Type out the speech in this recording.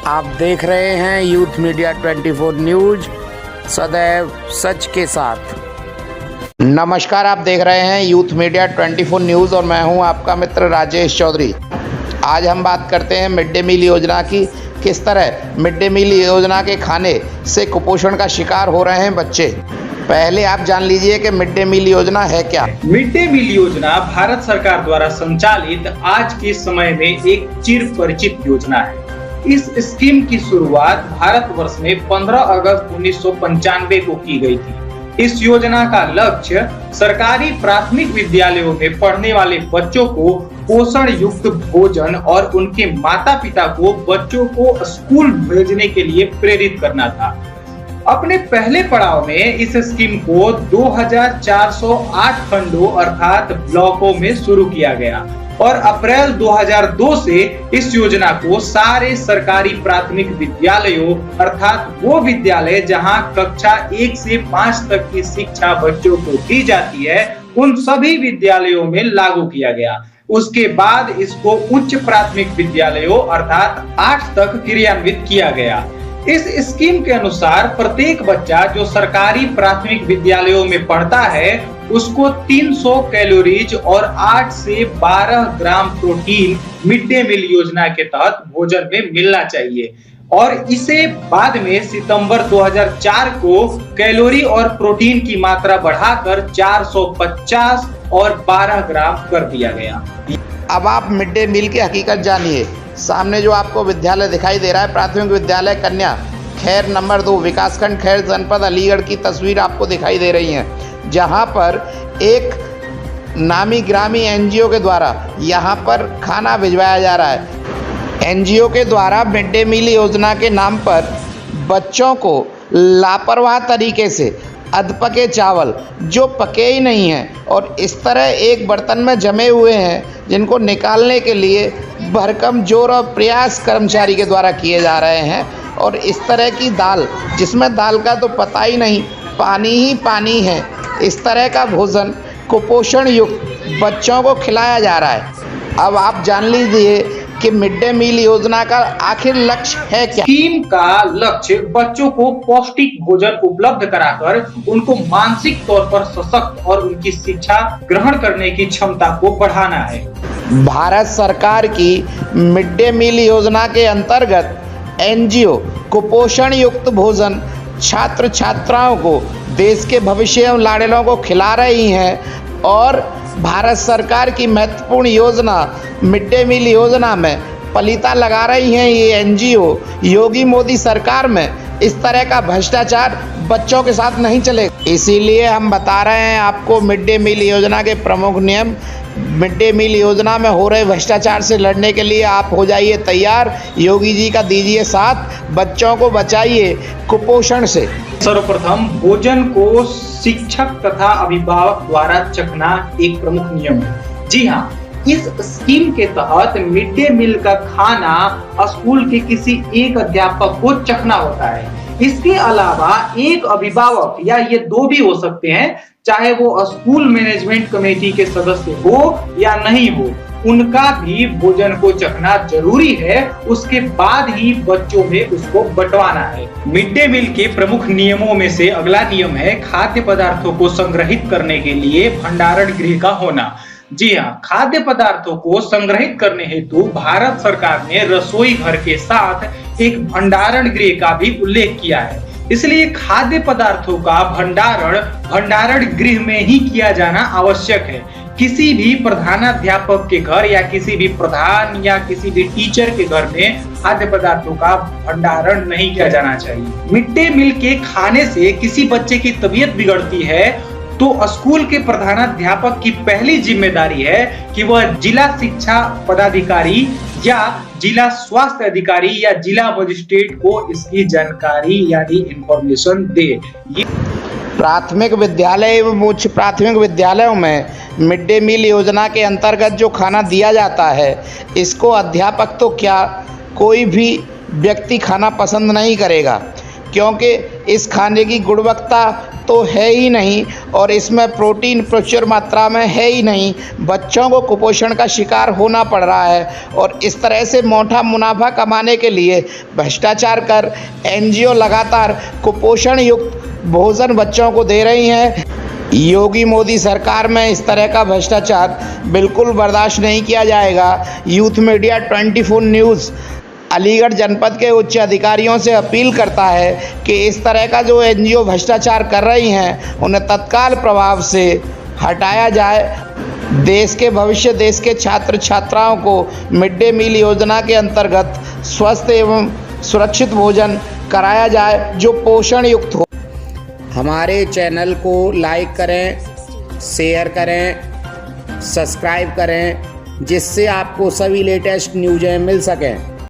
आप देख रहे हैं यूथ मीडिया 24 न्यूज, सदैव सच के साथ। नमस्कार, आप देख रहे हैं यूथ मीडिया 24 न्यूज़ और मैं हूं आपका मित्र राजेश चौधरी। आज हम बात करते हैं मिड डे मील योजना की। किस तरह मिड डे मील योजना के खाने से कुपोषण का शिकार हो रहे हैं बच्चे। पहले आप जान लीजिए कि मिड डे मील योजना है क्या। मिड डे मील योजना भारत सरकार द्वारा संचालित आज के समय में एक चिर परिचित योजना है। इस स्कीम की शुरुआत भारतवर्ष में 15 अगस्त 1995 को की गई थी। इस योजना का लक्ष्य सरकारी प्राथमिक विद्यालयों में पढ़ने वाले बच्चों को पोषण युक्त भोजन और उनके माता पिता को बच्चों को स्कूल भेजने के लिए प्रेरित करना था। अपने पहले पड़ाव में इस स्कीम को 2408 खंडों अर्थात ब्लॉकों में शुरू किया गया और अप्रैल 2002 से इस योजना को सारे सरकारी प्राथमिक विद्यालयों अर्थात वो विद्यालय जहां कक्षा 1 से 5 तक की शिक्षा बच्चों को दी जाती है, उन सभी विद्यालयों में लागू किया गया। उसके बाद इसको उच्च प्राथमिक विद्यालयों अर्थात 8 तक क्रियान्वित किया गया। इस स्कीम के अनुसार प्रत्येक बच्चा जो सरकारी प्राथमिक विद्यालयों में पढ़ता है उसको 300 कैलोरीज और 8 से 12 gram protein mid day meal योजना के तहत भोजन में मिलना चाहिए और इसे बाद में सितंबर 2004 को कैलोरी और प्रोटीन की मात्रा बढ़ाकर 450 और 12 ग्राम कर दिया गया। अब आप मिड डे मील की हकीकत जानिए। सामने जो आपको विद्यालय दिखाई दे रहा है, प्राथमिक विद्यालय कन्या खैर नंबर 2 विकासखंड खैर जनपद अलीगढ़ की तस्वीर आपको दिखाई दे रही है, जहां पर एक नामी ग्रामी एनजीओ के द्वारा यहां पर खाना भिजवाया जा रहा है। एनजीओ के द्वारा मिड डे मील योजना के नाम पर बच्चों को लापरवाह तरीके से अधपके चावल जो पके ही नहीं हैं और इस तरह एक बर्तन में जमे हुए हैं, जिनको निकालने के लिए भरकम जोर और प्रयास कर्मचारी के द्वारा किए जा रहे हैं और इस तरह की दाल जिसमें दाल का तो पता ही नहीं, पानी ही पानी है, इस तरह का भोजन कुपोषण युक्त बच्चों को खिलाया जा रहा है। अब आप जान लीजिए कि मिड डे मील योजना का आखिर लक्ष्य है क्या। स्कीम का लक्ष्य बच्चों को पौष्टिक भोजन उपलब्ध कराकर उनको मानसिक तौर पर सशक्त और उनकी शिक्षा ग्रहण करने की क्षमता को बढ़ाना है। भारत सरकार की मिड डे मील योजना के अंतर्गत एनजीओ कुपोषण युक्त भोजन छात्र छात्राओं को देश के भविष्य एवं लाड़ेलों को खिला रही हैं और भारत सरकार की महत्वपूर्ण योजना मिड डे मील योजना में पलीता लगा रही हैं ये एनजीओ। योगी मोदी सरकार में इस तरह का भ्रष्टाचार बच्चों के साथ नहीं चलेगा। इसीलिए हम बता रहे हैं आपको मिड डे मील योजना के प्रमुख नियम। मिड डे मील योजना में हो रहे भ्रष्टाचार से लड़ने के लिए आप हो जाइए तैयार। योगी जी का दीजिए साथ, बच्चों को बचाइए कुपोषण से। सर्वप्रथम भोजन को शिक्षक तथा अभिभावक द्वारा चखना एक प्रमुख नियम है। जी हाँ, इस स्कीम के तहत मिड डे मील का खाना स्कूल के किसी एक अध्यापक को चखना होता है। इसके अलावा एक अभिभावक या ये 2 भी हो सकते हैं, चाहे वो स्कूल मैनेजमेंट कमेटी के सदस्य हो या नहीं हो, उनका भी भोजन को चखना जरूरी है। उसके बाद ही बच्चों में उसको बंटवाना है। मिड डे मील के प्रमुख नियमों में से अगला नियम है खाद्य पदार्थों को संग्रहित करने के लिए भंडारण गृह का होना। जी हाँ, खाद्य पदार्थों को संग्रहित करने हेतु भारत सरकार ने रसोई घर के साथ एक भंडारण गृह का भी उल्लेख किया है। इसलिए खाद्य पदार्थों का भंडारण गृह में ही किया जाना आवश्यक है। किसी भी प्रधानाध्यापक के घर या किसी भी प्रधान या किसी भी टीचर के घर में खाद्य पदार्थों का भंडारण नहीं किया जाना चाहिए। मिड डे मील के खाने से किसी बच्चे की तबीयत बिगड़ती है तो स्कूल के प्रधानाध्यापक की पहली जिम्मेदारी है कि वह जिला शिक्षा पदाधिकारी या जिला स्वास्थ्य अधिकारी या जिला मजिस्ट्रेट को इसकी जानकारी यानी इंफॉर्मेशन दे। प्राथमिक विद्यालय एवं उच्च प्राथमिक विद्यालयों में मिड डे मील योजना के अंतर्गत जो खाना दिया जाता है, इसको अध्यापक तो क्या कोई भी व्यक्ति खाना पसंद नहीं करेगा, क्योंकि इस खाने की गुणवत्ता तो है ही नहीं और इसमें प्रोटीन प्रचुर मात्रा में है ही नहीं। बच्चों को कुपोषण का शिकार होना पड़ रहा है और इस तरह से मोटा मुनाफा कमाने के लिए भ्रष्टाचार कर एनजीओ लगातार कुपोषण युक्त भोजन बच्चों को दे रही हैं। योगी मोदी सरकार में इस तरह का भ्रष्टाचार बिल्कुल बर्दाश्त नहीं किया जाएगा। यूथ मीडिया 24 न्यूज़ अलीगढ़ जनपद के उच्च अधिकारियों से अपील करता है कि इस तरह का जो एनजीओ भ्रष्टाचार कर रही हैं उन्हें तत्काल प्रभाव से हटाया जाए। देश के भविष्य, देश के छात्र छात्राओं को मिड डे मील योजना के अंतर्गत स्वस्थ एवं सुरक्षित भोजन कराया जाए जो पोषण युक्त हो। हमारे चैनल को लाइक करें, शेयर करें, सब्सक्राइब करें जिससे आपको सभी लेटेस्ट न्यूज़ें मिल सकें।